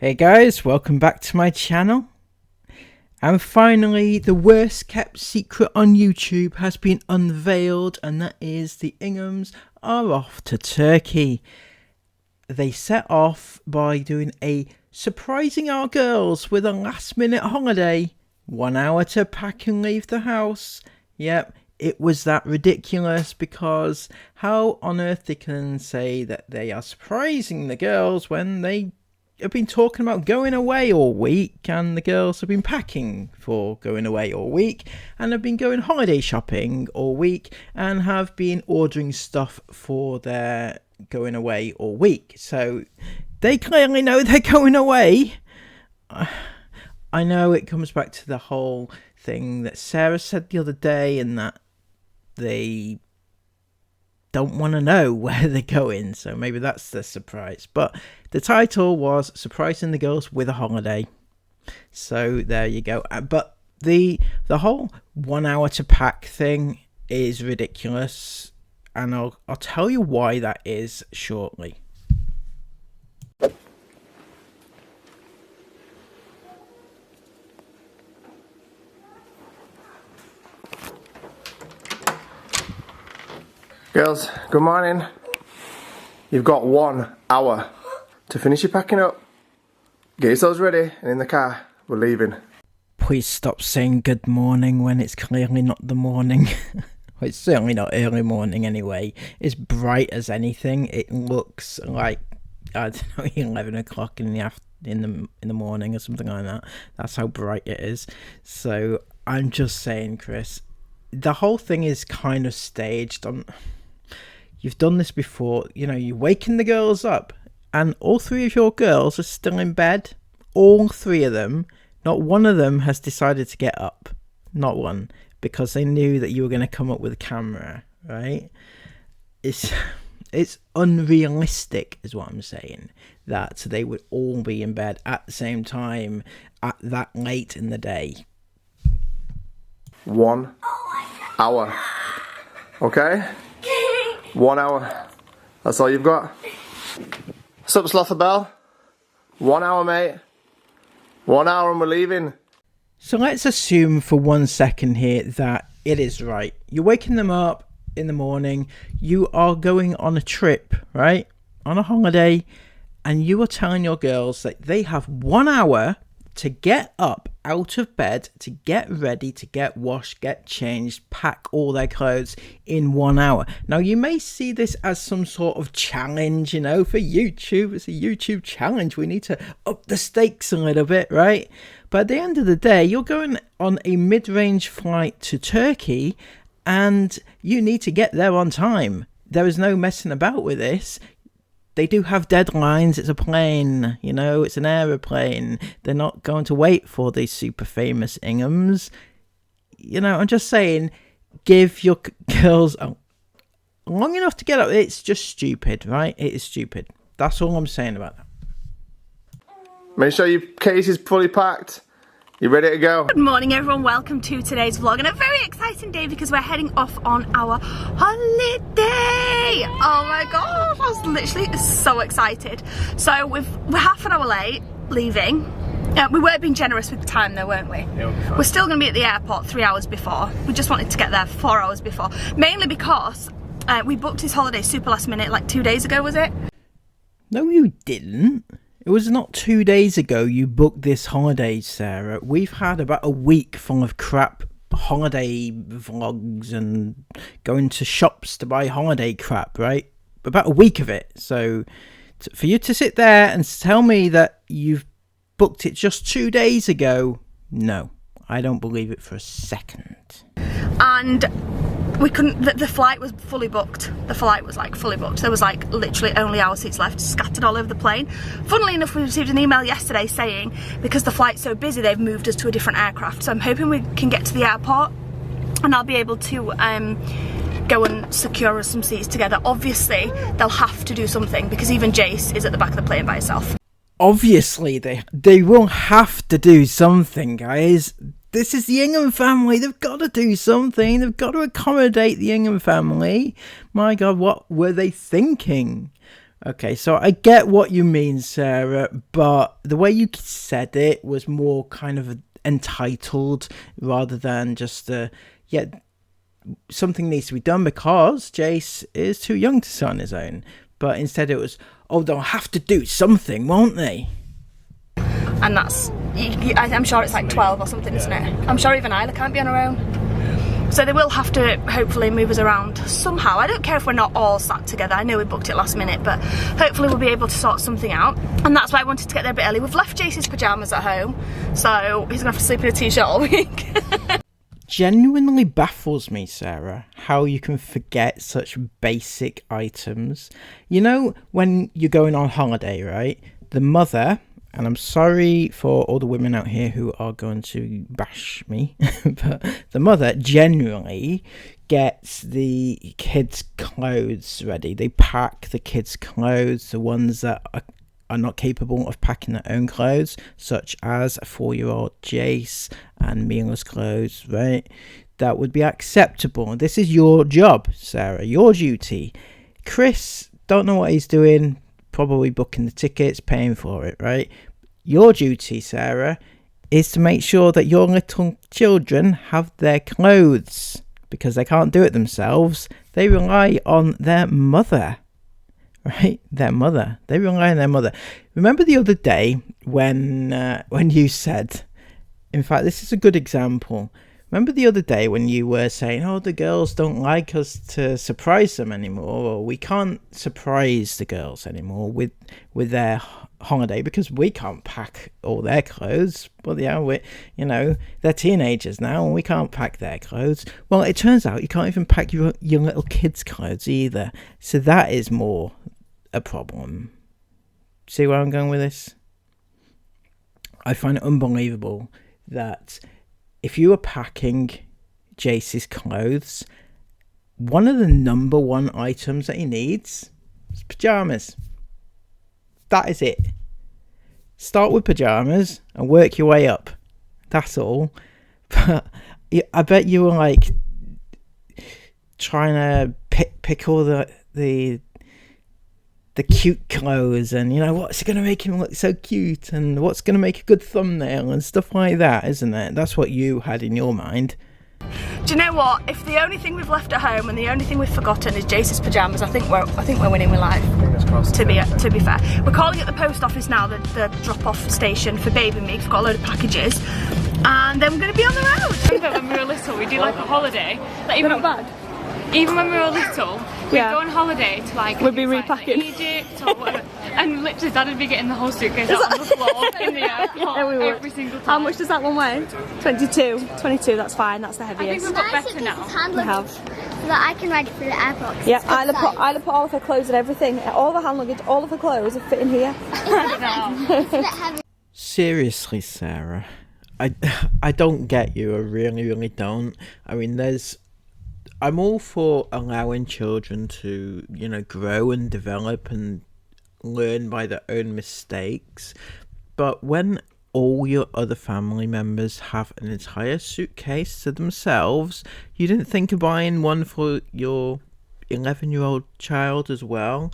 Hey guys, welcome back to my channel. And finally, the worst kept secret on YouTube has been unveiled, and that is the Inghams are off to Turkey. They set off by doing a surprising our girls with a last minute holiday. 1 hour to pack and leave the house. Yep, it was that ridiculous, because how on earth they can say that they are surprising the girls when they have been talking about going away all week, and the girls have been packing for going away all week, and have been going holiday shopping all week, and have been ordering stuff for their going away all week. So they clearly know they're going away. I know it comes back to the whole thing that Sarah said the other day, and that they don't want to know where they're going, so maybe that's the surprise. But the title was Surprising the Girls with a Holiday, so there you go. But the whole 1 hour to pack thing is ridiculous, and I'll tell you why that is shortly. Girls, good morning. You've got 1 hour to finish your packing up. Get yourselves ready and in the car. We're leaving. Please stop saying good morning when it's clearly not the morning. It's certainly not early morning anyway. It's bright as anything. It looks like, I don't know, 11 o'clock in the morning or something like that. That's how bright it is. So I'm just saying, Chris, the whole thing is kind of staged. You've done this before. You know, you're waking the girls up, and all three of your girls are still in bed. All three of them. Not one of them has decided to get up. Not one. Because they knew that you were going to come up with a camera, right? It's unrealistic, is what I'm saying, that they would all be in bed at the same time at that late in the day. 1 hour. Okay? 1 hour. That's all you've got. What's up, Slothabell? 1 hour, mate. 1 hour and we're leaving. So let's assume for 1 second here that it is right. You're waking them up in the morning. You are going on a trip, right? On a holiday. And you are telling your girls that they have 1 hour to get up out of bed, to get ready, to get washed, get changed, pack all their clothes in 1 hour. Now, you may see this as some sort of challenge, you know, for YouTube. It's a YouTube challenge. We need to up the stakes a little bit, right? But at the end of the day, you're going on a mid-range flight to Turkey, and you need to get there on time. There is no messing about with this. They do have deadlines. It's a plane, you know, it's an aeroplane. They're not going to wait for these super famous Inghams. You know, I'm just saying, give your girls long enough to get up. It's just stupid, right? It is stupid. That's all I'm saying about that. Make sure your case is fully packed. You ready to go? Good morning, everyone. Welcome to today's vlog, and a very exciting day because we're heading off on our holiday. Oh my gosh, I was literally so excited. So we're half an hour late leaving. We weren't being generous with the time though, weren't we? Yeah, we're still going to be at the airport 3 hours before. We just wanted to get there 4 hours before, mainly because we booked this holiday super last minute, like 2 days ago, was it? No, you didn't. It was not 2 days ago you booked this holiday, Sarah. We've had about a week full of crap holiday vlogs and going to shops to buy holiday crap, right? About a week of it. So for you to sit there and tell me that you've booked it just 2 days ago, no, I don't believe it for a second. And we couldn't, the flight was fully booked. The flight was like fully booked. There was like literally only our seats left, scattered all over the plane. Funnily enough, we received an email yesterday saying because the flight's so busy, they've moved us to a different aircraft. So I'm hoping we can get to the airport and I'll be able to go and secure us some seats together. Obviously, they'll have to do something because even Jace is at the back of the plane by herself. Obviously, they will have to do something, guys. This is the Ingham family. They've got to do something. They've got to accommodate the Ingham family. My God, what were they thinking? Okay, so I get what you mean, Sarah, but the way you said it was more kind of entitled rather than just something needs to be done because Jace is too young to sit on his own. But instead it was, oh, they'll have to do something, won't they? And that's, I'm sure it's like 12 or something, isn't it? I'm sure even Isla can't be on her own. So they will have to hopefully move us around somehow. I don't care if we're not all sat together. I know we booked it last minute, but hopefully we'll be able to sort something out. And that's why I wanted to get there a bit early. We've left Jace's pyjamas at home, so he's gonna have to sleep in a t-shirt all week. Genuinely baffles me, Sarah, how you can forget such basic items. You know, when you're going on holiday, right? The mother, and I'm sorry for all the women out here who are going to bash me, but the mother genuinely gets the kids' clothes ready. They pack the kids' clothes, the ones that are not capable of packing their own clothes, such as a 4-year-old Jace and Mila's clothes, right? That would be acceptable. This is your job, Sarah, your duty. Chris, don't know what he's doing, probably booking the tickets, paying for it, right? Your duty, Sarah, is to make sure that your little children have their clothes, because they can't do it themselves. They rely on their mother. Right, their mother. They rely on their mother. Remember the other day when you said, in fact, this is a good example. Remember the other day when you were saying, oh, the girls don't like us to surprise them anymore, or we can't surprise the girls anymore with their holiday because we can't pack all their clothes. But yeah, they're teenagers now and we can't pack their clothes. Well, it turns out you can't even pack your little kids' clothes either. So that is more a problem. See where I'm going with this? I find it unbelievable that if you were packing Jace's clothes, one of the number one items that he needs is pyjamas. That is it. Start with pyjamas and work your way up. That's all. But I bet you were like trying to pick all the cute clothes and what's going to make him look so cute and what's going to make a good thumbnail and stuff like that, isn't it? That's what you had in your mind. Do you know what? If the only thing we've left at home and the only thing we've forgotten is Jace's pyjamas, I think we're winning with life. Fingers crossed. To be fair, we're calling at the post office now, the drop-off station for baby me. We've got a load of packages, and then we're going to be on the road. Remember when we were little, we do like a holiday. Like, They're not bad. Even when we were little, we'd go on holiday to like we'd be repacking repacking. Egypt or whatever, and literally Dad would be getting the whole suitcase out on the floor in the airport every single time. How much does that one weigh? 22. 22. That's fine. That's the I think heaviest. we've got better now. We have. So that I can ride it through the airport. Yeah, Isla put all of her clothes and everything, all the hand luggage, all of her clothes are fit in here. It's a bit heavy. Seriously, Sarah, I don't get you. I really don't. I mean, I'm all for allowing children to, grow and develop and learn by their own mistakes. But when all your other family members have an entire suitcase to themselves, you didn't think of buying one for your 11-year-old child as well?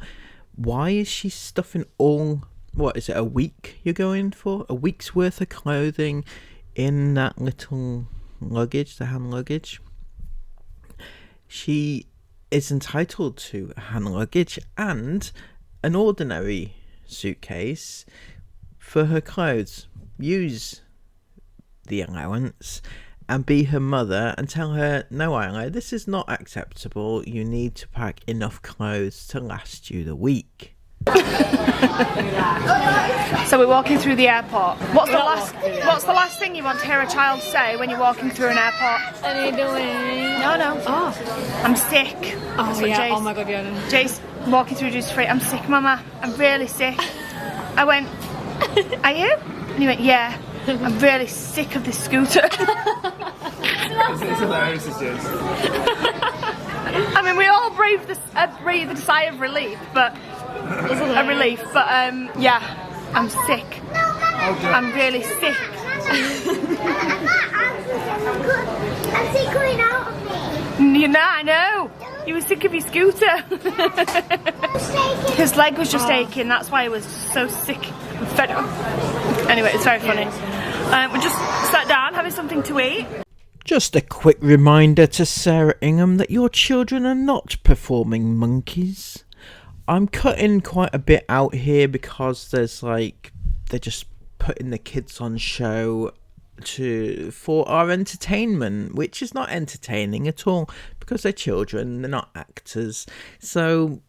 Why is she stuffing what is it, a week you're going for? A week's worth of clothing in that little luggage, the hand luggage? She is entitled to a hand luggage and an ordinary suitcase for her clothes. Use the allowance and be her mother and tell her, no, Isla, this is not acceptable. You need to pack enough clothes to last you the week. So we're walking through the airport. What's the last thing you want to hear a child say when you're walking through an airport? What are you doing? No. Oh, I'm sick. Oh yeah. Oh my god, yeah. Jace walking through duty free. I'm sick, Mama. I'm really sick. I went, are you? And he went, yeah. I'm really sick of this scooter. It's hilarious, it is. I mean, we all breathed a sigh of relief, but yeah, I'm sick. I'm really sick. I'm sick going out of me. I know. You were sick of your scooter. His leg was just aching, that's why he was so sick and fed up. Anyway, it's very funny. We just sat down having something to eat. Just a quick reminder to Sarah Ingham that your children are not performing monkeys. I'm cutting quite a bit out here because there's like, they're just putting the kids on show for our entertainment, which is not entertaining at all because they're children, they're not actors. So,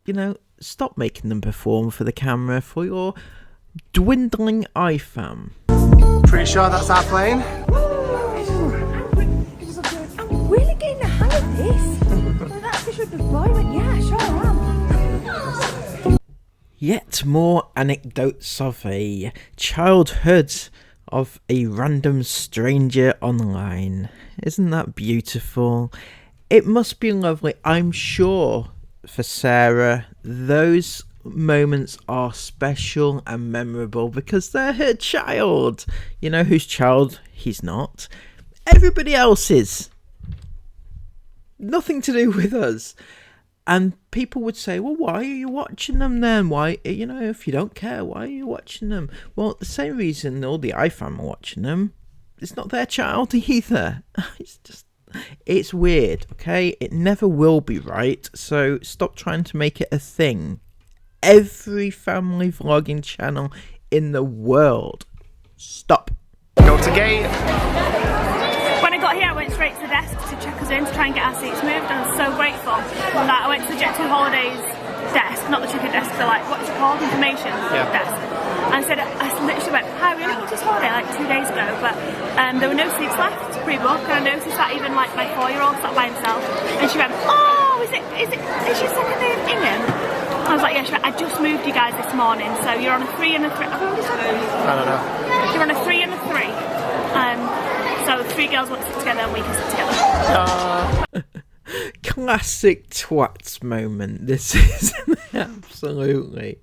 you know, stop making them perform for the camera for your dwindling IFAM. Pretty sure that's our plane. I'm really getting the hang of this. Well, that fish with the boy went, yeah, sure I am. Yet more anecdotes of a childhood of a random stranger online. Isn't that beautiful? It must be lovely. I'm sure for Sarah, those moments are special and memorable because they're her child. You know whose child he's not? Everybody else's. Nothing to do with us. And people would say, well, why are you watching them then? Why, you know, if you don't care, why are you watching them? Well, the same reason all the iFam are watching them. It's not their child either. It's weird, okay? It never will be right. So stop trying to make it a thing. Every family vlogging channel in the world. Stop. Go to gate. When I got here, I went straight to the desk to check us in to try and get our seats moved. I was so grateful that I went to the Jet2 Holidays desk, not the ticket desk, the like, what's it called? Information desk. And I literally went, hi, we only got this holiday like 2 days ago, but there were no seats left to pre-book, and I noticed that even like my 4-year-old sat by himself, and she went, oh, is your second name Ingham? I was like, yeah, she went, I just moved you guys this morning, so you're on a 3 and a 3. Have I already said that? I don't know. You're on a 3 and a 3. So 3 girls want to sit together and we can sit together. Classic twats moment. This is absolutely.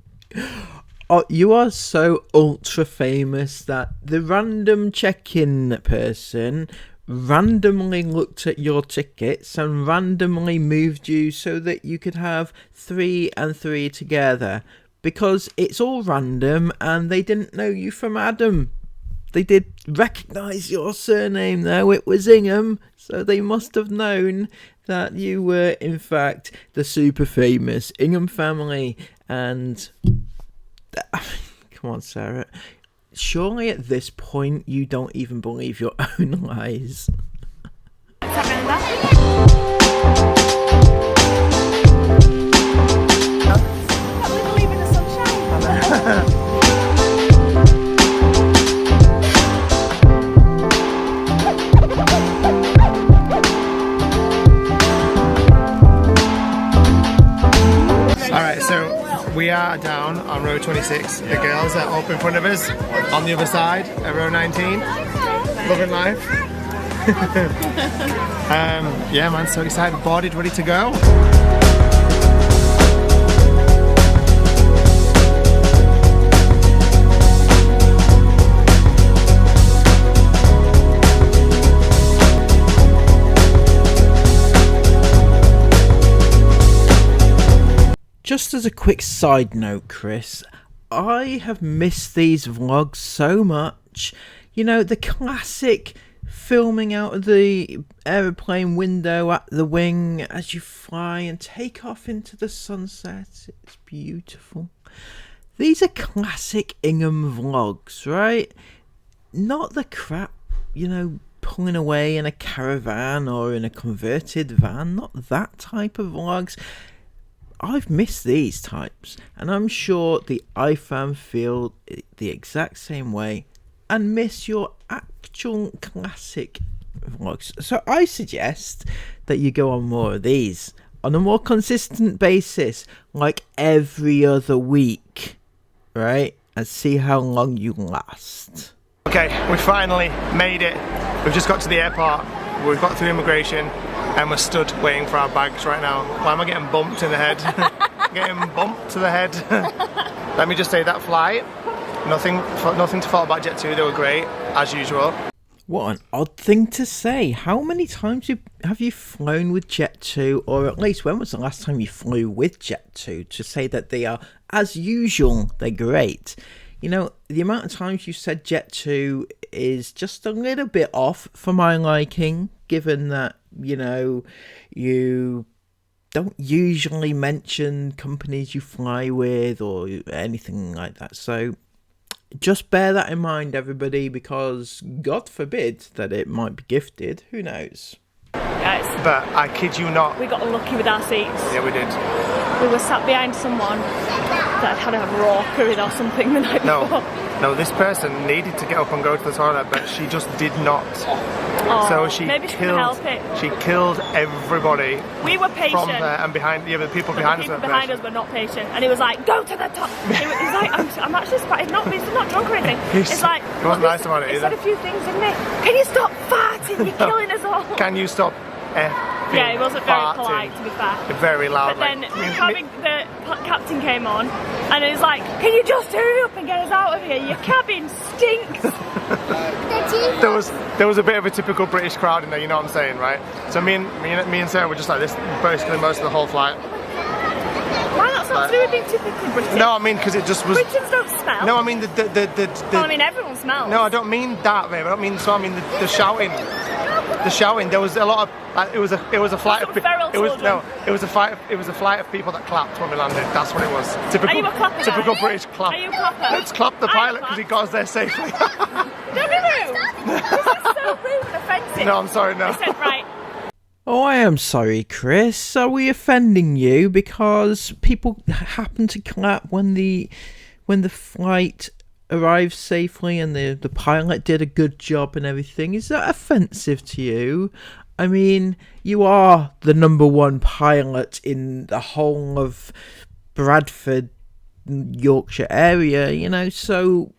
Oh, you are so ultra famous that the random check-in person randomly looked at your tickets and randomly moved you so that you could have 3 and 3 together because it's all random and they didn't know you from Adam. They did recognise your surname though, it was Ingham, so they must have known that you were in fact the super famous Ingham family. And come on, Sarah, surely at this point you don't even believe your own eyes. Alright, so we are down on row 26. The girls are up in front of us on the other side at row 19. Loving life. Yeah, man, so excited, boarded, ready to go. Just as a quick side note, Chris, I have missed these vlogs so much. You know, the classic filming out of the aeroplane window at the wing as you fly and take off into the sunset. It's beautiful. These are classic Ingham vlogs, right? Not the crap, you know, pulling away in a caravan or in a converted van. Not that type of vlogs. I've missed these types, and I'm sure the iFam feel the exact same way and miss your actual classic vlogs. So I suggest that you go on more of these on a more consistent basis, like every other week, right? And see how long you last. Okay, we finally made it. We've just got to the airport, we've got through immigration, and we're stood waiting for our bags right now. Why am I getting bumped in the head? Getting bumped to the head. Let me just say, that flight, nothing to fault about Jet2, they were great, as usual. What an odd thing to say. How many times have you flown with Jet2, or at least when was the last time you flew with Jet2, to say that they are, as usual, they're great? You know, the amount of times you said Jet2 is just a little bit off for my liking, given that, you know, you don't usually mention companies you fly with or anything like that. So just bear that in mind, everybody, because God forbid that it might be gifted. Who knows? Guys, But I kid you not. we got unlucky with our seats. Yeah, we did. We were sat behind someone that had a raw curry or something the night before. No, this person needed to get up and go to the toilet, but she just did not. Oh, So she maybe she couldn't killed. help it. She killed everybody We were patient. from there and behind. Yeah, the people But behind the us. people were behind patient. us were not patient, and he was like, "Go to the top." He was like, "I'm actually surprised. He's not drunk or anything." It's like, he wasn't nice about it he either. said a few things, didn't he? Can you stop farting? You're killing us all. Can you stop? Yeah, he wasn't very farting? polite, to be fair. Very loud. But then like, the captain came on, and he was like, "Can you just hurry up and get us out of here? Your cabin stinks." there was a bit of a typical British crowd in there, you know what I'm saying, right? So me and Sarah were just like this basically most of the whole flight. Why not? Not to do with being typically British. No, I mean because it just was. Britons don't smell. No, I mean Well, I mean everyone smells. No, I don't mean that, babe. I don't mean so. I mean the shouting. The shouting. There was a lot of. It was a flight of. Feral It was children. no. It was a flight. It was a flight of people that clapped when we landed. That's what it was. Typical. Are you a clapper Typical guy? British clap. Are you a clapper? Let's clap the I pilot clap. because he got us there safely. No. This is so rude and offensive. No, I'm sorry. No. I said, right. Oh, I am sorry, Chris. Are we offending you because people happen to clap when the flight arrived safely and the pilot did a good job and everything? Is that offensive to you? I mean, you are the #1 pilot in the whole of Bradford, Yorkshire area, you know, so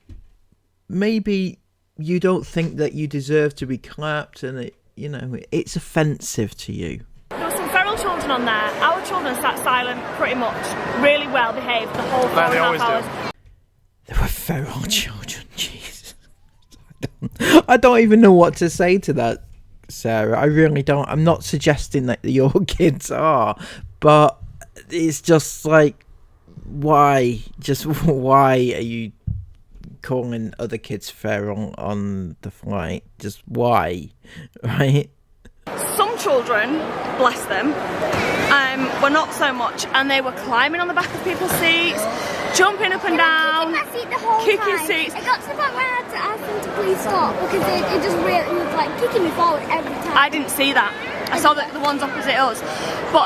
maybe you don't think that you deserve to be clapped, and it's offensive to you. There were some feral children on there. Our children sat silent pretty much, really well behaved the whole 4.5 hours. There were feral children, Jesus. I don't even know what to say to that, Sarah. I really don't. I'm not suggesting that your kids are, but it's just like, why? Just why are you calling other kids feral on the flight? Just why? Right? Some children, bless them, were not so much, and they were climbing on the back of people's seats, jumping up and down, Kicking my seat the whole kicking time. seats. It got to the point where I had to ask them to please stop because it just really it was like kicking me forward every time. I didn't see that. I saw the ones opposite us, but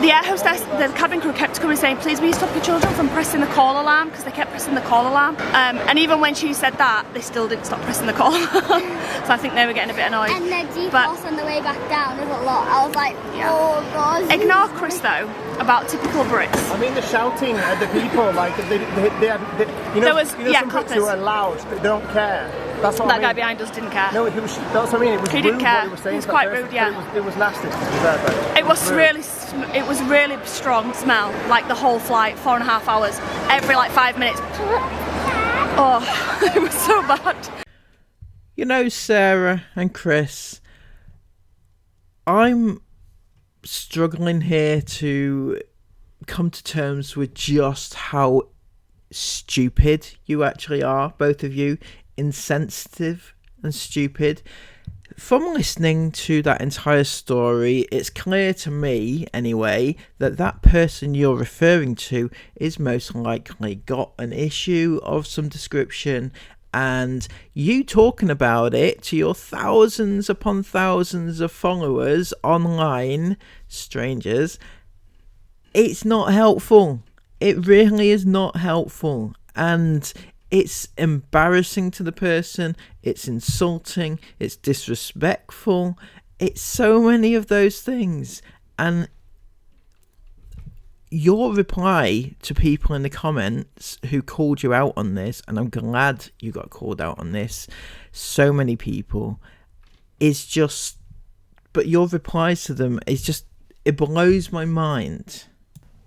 the air hostess, the cabin crew kept coming saying, "Please, will you stop your children from pressing the call alarm?" Because they kept pressing the call alarm. And even when she said that, they still didn't stop pressing the call alarm. So I think they were getting a bit annoyed. And the But G-force on the way back down is a lot. I was like, oh god. ignore Chris though about typical Brits. I mean the shouting at the people, like they you know, There was- you know yeah, some Brits clappers. who are loud, they don't care. That's what I That mean. guy behind us didn't care. No, that's what I mean. It was He rude didn't care. what he was saying. It was to that quite person, rude, yeah. but It was nasty. To be fair, though. It was rude. it was really strong smell, like the whole flight, 4.5 hours, every like 5 minutes. Oh, it was so bad. You know, Sarah and Chris, I'm struggling here to come to terms with just how stupid you actually are, both of you. Insensitive and stupid. From listening to that entire story, it's clear to me, anyway, that person you're referring to is most likely got an issue of some description, and you talking about it to your thousands upon thousands of followers online, strangers, it's not helpful. It really is not helpful, and it's embarrassing to the person, it's insulting, it's disrespectful, it's so many of those things. And your reply to people in the comments who called you out on this, and I'm glad you got called out on this, so many people, is just, but your replies to them is just, it blows my mind.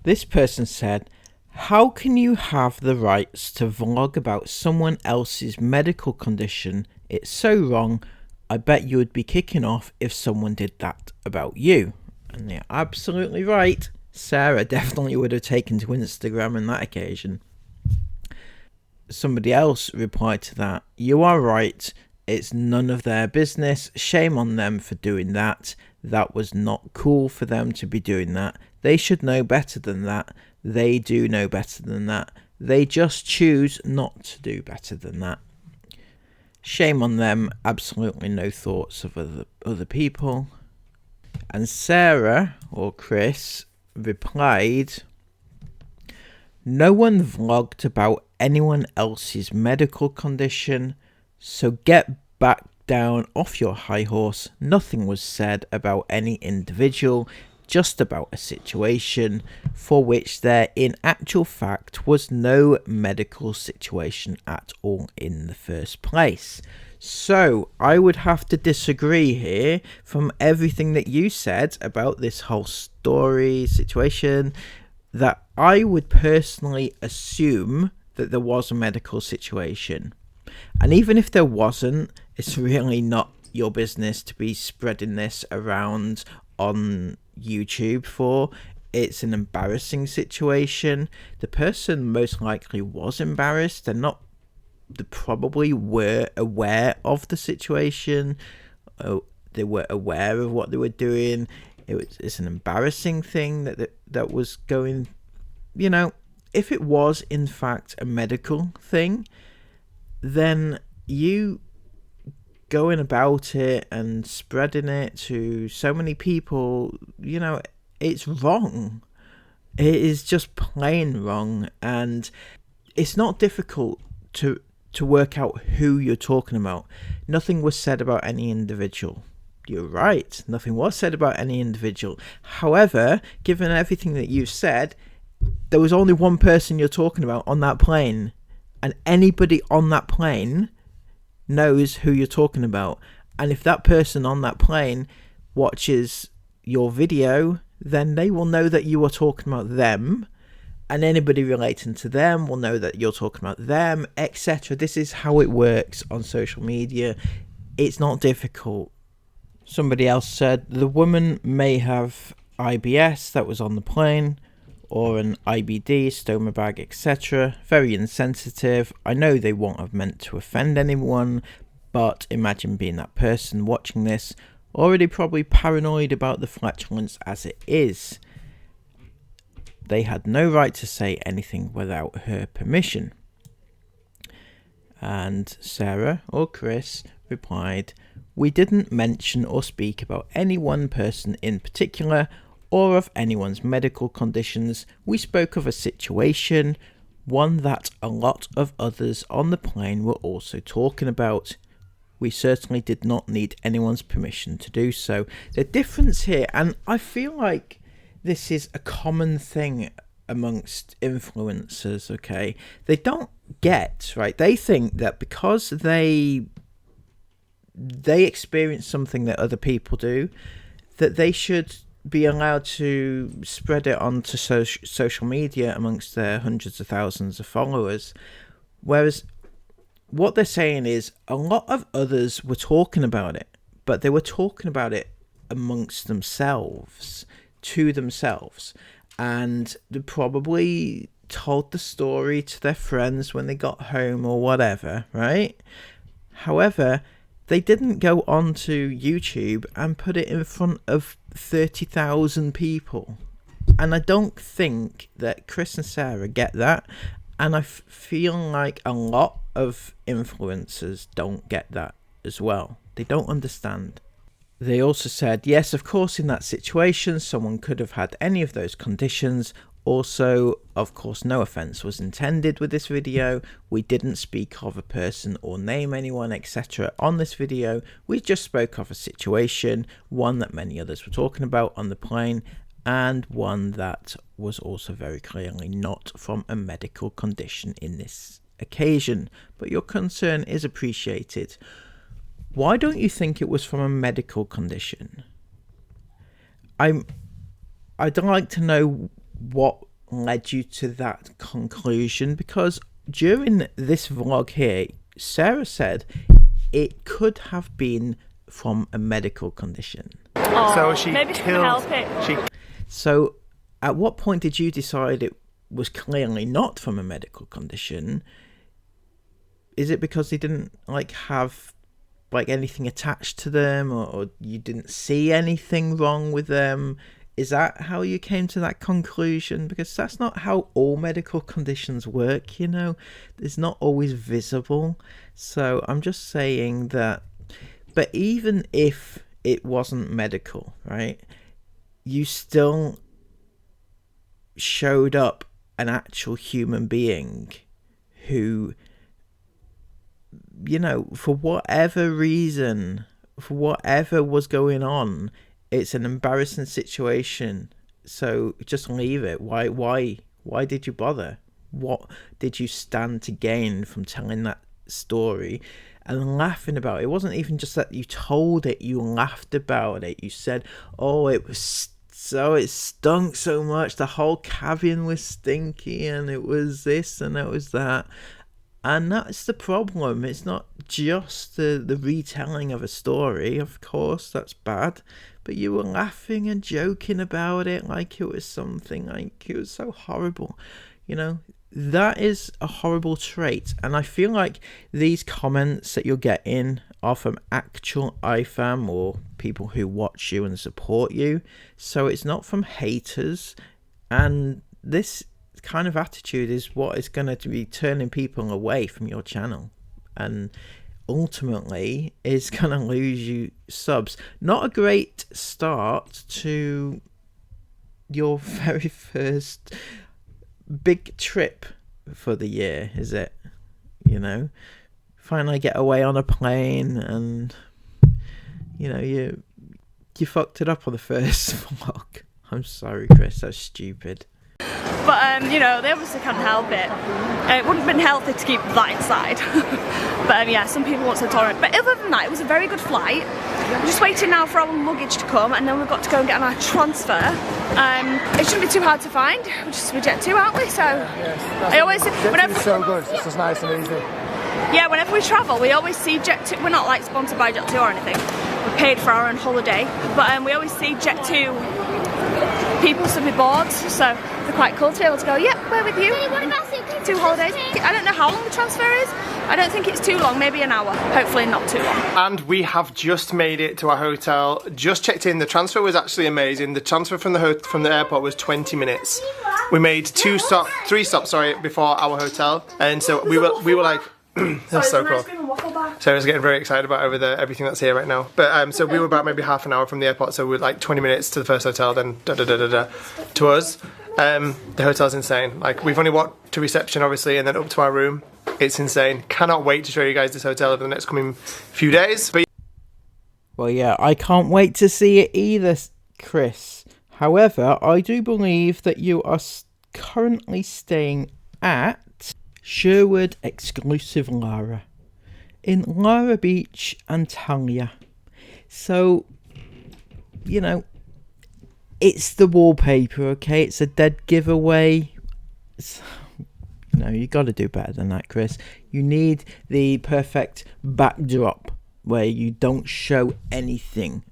This person said, "How can you have the rights to vlog about someone else's medical condition? It's so wrong. I bet you would be kicking off if someone did that about you. And you're absolutely right. Sarah definitely would have taken to Instagram on that occasion. Somebody else replied to that, you are right. It's none of their business. Shame on them for doing that. That was not cool for them to be doing that. They should know better than that. They do know better than that. They just choose not to do better than that. Shame on them. Absolutely no thoughts of other people. And Sarah, or Chris, replied, no one vlogged about anyone else's medical condition, so get back down off your high horse. Nothing was said about any individual, just about a situation for which there in actual fact was no medical situation at all in the first place. So I would have to disagree here from everything that you said about this whole story situation, that I would personally assume that there was a medical situation. And even if there wasn't, it's really not your business to be spreading this around on YouTube for. It's an embarrassing situation. The person most likely was embarrassed. They probably were aware of the situation. They were aware of what they were doing. It's an embarrassing thing that was going, if it was in fact a medical thing, then you going about it and spreading it to so many people, it's wrong. It is just plain wrong. And it's not difficult to work out who you're talking about. Nothing was said about any individual. You're right. Nothing was said about any individual. However, given everything that you've said, there was only one person you're talking about on that plane. And anybody on that plane knows who you're talking about. And if that person on that plane watches your video, then they will know that you are talking about them. And anybody relating to them will know that you're talking about them, etc. This is how it works on social media. It's not difficult. Somebody else said the woman may have IBS that was on the plane, or an IBD, stoma bag, etc. Very insensitive. I know they won't have meant to offend anyone, but imagine being that person watching this, already probably paranoid about the flatulence as it is. They had no right to say anything without her permission. And Sarah, or Chris, replied, we didn't mention or speak about any one person in particular, or of anyone's medical conditions. We spoke of a situation, one that a lot of others on the plane were also talking about. We certainly did not need anyone's permission to do so. The difference here, and I feel like this is a common thing amongst influencers, okay? They don't get, right? They think that because they experience something that other people do, that they should be allowed to spread it onto social media amongst their hundreds of thousands of followers. Whereas what they're saying is a lot of others were talking about it, but they were talking about it amongst themselves, to themselves. And they probably told the story to their friends when they got home or whatever, right? However, they didn't go onto YouTube and put it in front of 30,000 people. And I don't think that Chris and Sarah get that. And I feel like a lot of influencers don't get that as well. They don't understand. They also said, yes, of course, in that situation, someone could have had any of those conditions. Also, of course, no offense was intended with this video. We didn't speak of a person or name anyone, etc. on this video. We just spoke of a situation, one that many others were talking about on the plane, and one that was also very clearly not from a medical condition in this occasion. But your concern is appreciated. Why don't you think it was from a medical condition? I'd like to know what led you to that conclusion, because during this vlog here, Sarah said it could have been from a medical condition. Oh, So she maybe she killed. can help it. So at what point did you decide it was clearly not from a medical condition? Is it because they didn't like have like anything attached to them, or you didn't see anything wrong with them? Is that how you came to that conclusion? Because that's not how all medical conditions work, you know. It's not always visible. So I'm just saying that, but even if it wasn't medical, right, you still showed up an actual human being who, you know, for whatever reason, for whatever was going on, it's an embarrassing situation. So just leave it. Why did you bother? What did you stand to gain from telling that story and laughing about it? It wasn't even just that you told it, you laughed about it. You said, oh, it stunk so much, the whole cabin was stinky, and it was this and it was that. And that's the problem. It's not just the retelling of a story. Of course, that's bad. But you were laughing and joking about it like it was something, like it was so horrible. You know, that is a horrible trait. And I feel like these comments that you're getting are from actual IFAM or people who watch you and support you. So it's not from haters. And this kind of attitude is what is going to be turning people away from your channel, and ultimately is going to lose you subs. Not a great start to your very first big trip for the year, is it? You know, finally get away on a plane, and you know, you fucked it up on the first vlog. I'm sorry, Chris, that's stupid. But, you know, they obviously can't help it. It wouldn't have been healthy to keep that inside. But, yeah, some people weren't so tolerant. But other than that, it was a very good flight. We're just waiting now for our luggage to come, and then we've got to go and get on our transfer. It shouldn't be too hard to find. We're just with Jet2, aren't we? So, Yes, I always... whenever, it's so good. It's just nice and easy. yeah, whenever we travel, we always see Jet2. We're not, like, sponsored by Jet2 or anything. We're paid for our own holiday. But we always see Jet2 people to be bored, so they're quite cool to be able to go, yep, we're with you. What about suitcases? 2 holidays. I don't know how long the transfer is. I don't think it's too long, maybe an hour. Hopefully not too long. And we have just made it to our hotel. Just checked in. The transfer was actually amazing. The transfer from the airport was 20 minutes. We made 3 stops before our hotel, and so we were like, that's so cool. Sarah's getting very excited about everything that's here right now. But so we were about maybe half an hour from the airport, so we were like 20 minutes to the first hotel, then to us. The hotel's insane. Like, we've only walked to reception, obviously, and then up to our room. It's insane. Cannot wait to show you guys this hotel over the next coming few days. But Well, yeah, I can't wait to see it either, Chris. However, I do believe that you are currently staying at Sherwood Exclusive Lara in Lara Beach, Antalya. So, you know, it's the wallpaper, okay? It's a dead giveaway. No, you got to do better than that, Chris. You need the perfect backdrop where you don't show anything.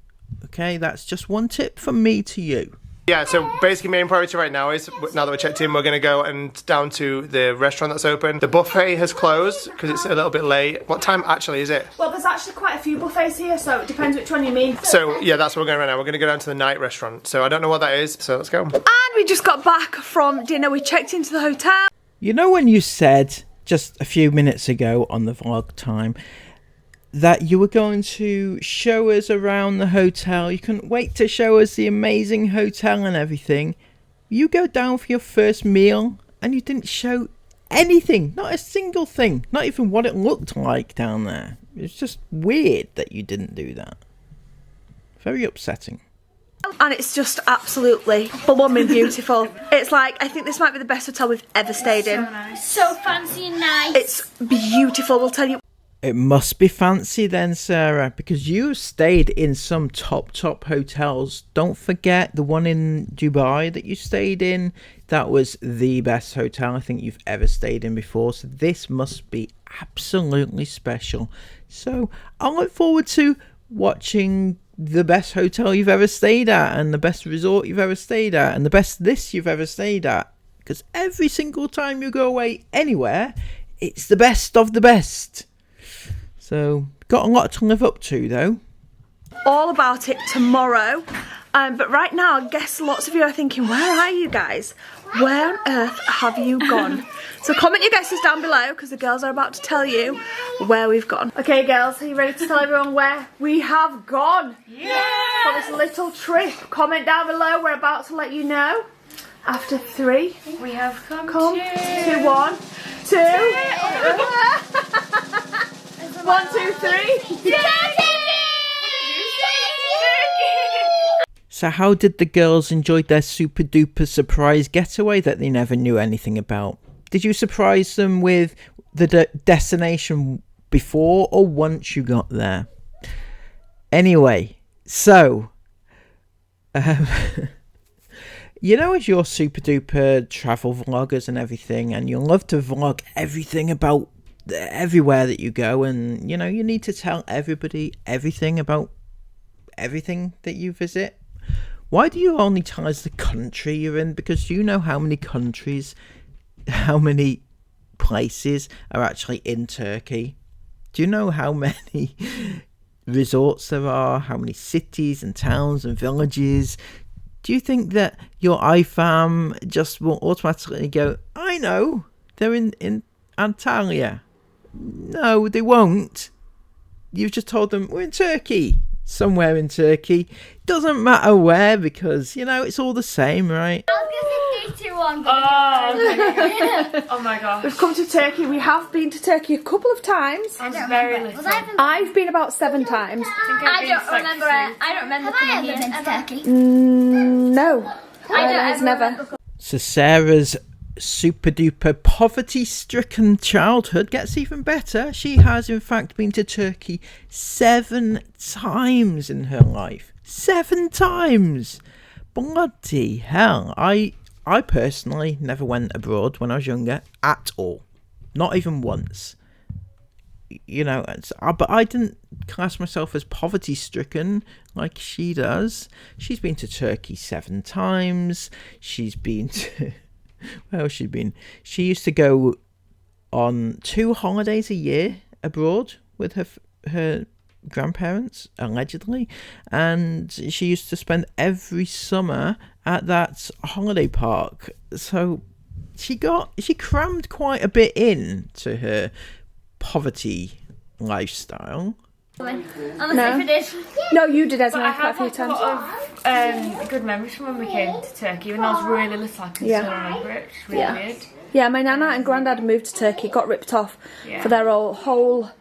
Okay, that's just one tip from me to you. yeah, so basically main priority right now is, now that we're checked in, we're going to go and down to the restaurant that's open. The buffet has closed because it's a little bit late. What time actually is it? Well, there's actually quite a few buffets here, so it depends which one you mean. So yeah, that's where we're going right now. We're going to go down to the night restaurant. So I don't know what that is, so let's go. And we just got back from dinner. We checked into the hotel. You know when you said just a few minutes ago on the vlog time that you were going to show us around the hotel? You couldn't wait to show us the amazing hotel and everything. You go down for your first meal and you didn't show anything, not a single thing, not even what it looked like down there. It's just weird that you didn't do that. Very upsetting. And it's just absolutely blooming beautiful. It's like, I think this might be the best hotel we've ever stayed in. So fancy and nice. It's beautiful, we'll tell you. It must be fancy then, Sarah, because you stayed in some top hotels. Don't forget the one in Dubai that you stayed in. That was the best hotel I think you've ever stayed in before. So this must be absolutely special. So I look forward to watching the best hotel you've ever stayed at, and the best resort you've ever stayed at, and the best this you've ever stayed at. Because every single time you go away anywhere, it's the best of the best. So, got a lot to live up to, though. All about it tomorrow. But right now, I guess lots of you are thinking, where are you guys? Where on earth have you gone? So comment your guesses down below, because the girls are about to tell you where we've gone. Okay, girls, are you ready to tell everyone where we have gone? Yeah! For this little trip. Comment down below, we're about to let you know. After 3, We have come to 1, 2. 1, 2, 3. So how did the girls enjoy their super duper surprise getaway that they never knew anything about? Did you surprise them with the destination before or once you got there? Anyway, so you know, as you're super duper travel vloggers and everything, and you love to vlog everything about everywhere that you go, and you know, you need to tell everybody everything about everything that you visit. Why do you only tell us the country you're in? Because you know how many countries, how many places are actually in Turkey? Do you know how many resorts there are? How many cities and towns and villages? Do you think that your iFam just will automatically go, I know, they're in Antalya? No, they won't. You've just told them, we're in Turkey. Somewhere in Turkey. Doesn't matter where, because, you know, it's all the same, right? I was going to say 2-1. Oh my god. We've come to Turkey. We have been to Turkey a couple of times. I was very little. I've been about 7 times. I don't remember it. I don't remember coming here. Been to Turkey? No. I don't never. So Sarah's super duper poverty stricken childhood gets even better. She has in fact been to Turkey 7 times in her life. 7 times! Bloody hell. I personally never went abroad when I was younger at all. Not even once. You know, but I didn't class myself as poverty stricken like she does. She's been to Turkey 7 times. She's been to where else she been? She used to go on 2 holidays a year abroad with her grandparents, allegedly, and she used to spend every summer at that holiday park. So she crammed quite a bit into her poverty lifestyle. No, you did, Esme, I quite a have few like, a times. lot of good memories from when we came to Turkey. When I was really little, I can still remember it. It's really weird. Yeah, my nana and granddad moved to Turkey, got ripped off for their whole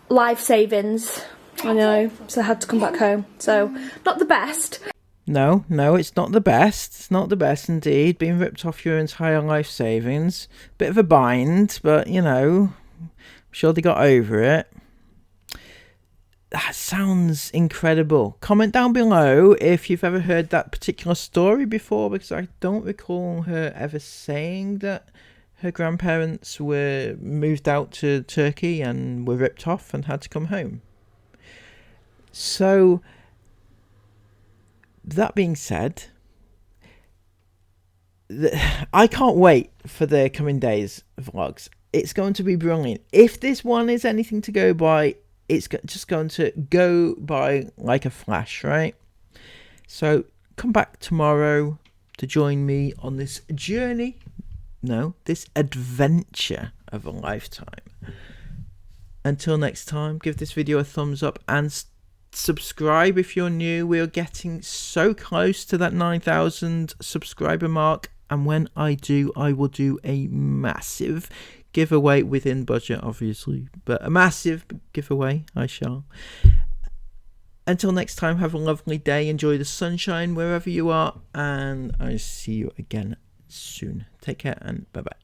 life savings. I know, so I had to come back home. So, not the best. No, it's not the best. It's not the best indeed. Being ripped off your entire life savings. Bit of a bind, but you know, I'm sure they got over it. That sounds incredible. Comment down below if you've ever heard that particular story before, because I don't recall her ever saying that her grandparents were moved out to Turkey and were ripped off and had to come home. So, that being said, I can't wait for the coming days vlogs. It's going to be brilliant. If this one is anything to go by, it's just going to go by like a flash, right? So come back tomorrow to join me on this journey. No, this adventure of a lifetime. Until next time, give this video a thumbs up and subscribe if you're new. We are getting so close to that 9,000 subscriber mark. And when I do, I will do a massive giveaway within budget, obviously, but a massive giveaway I shall. Until next time, have a lovely day, enjoy the sunshine wherever you are, and I'll see you again soon. Take care and bye bye.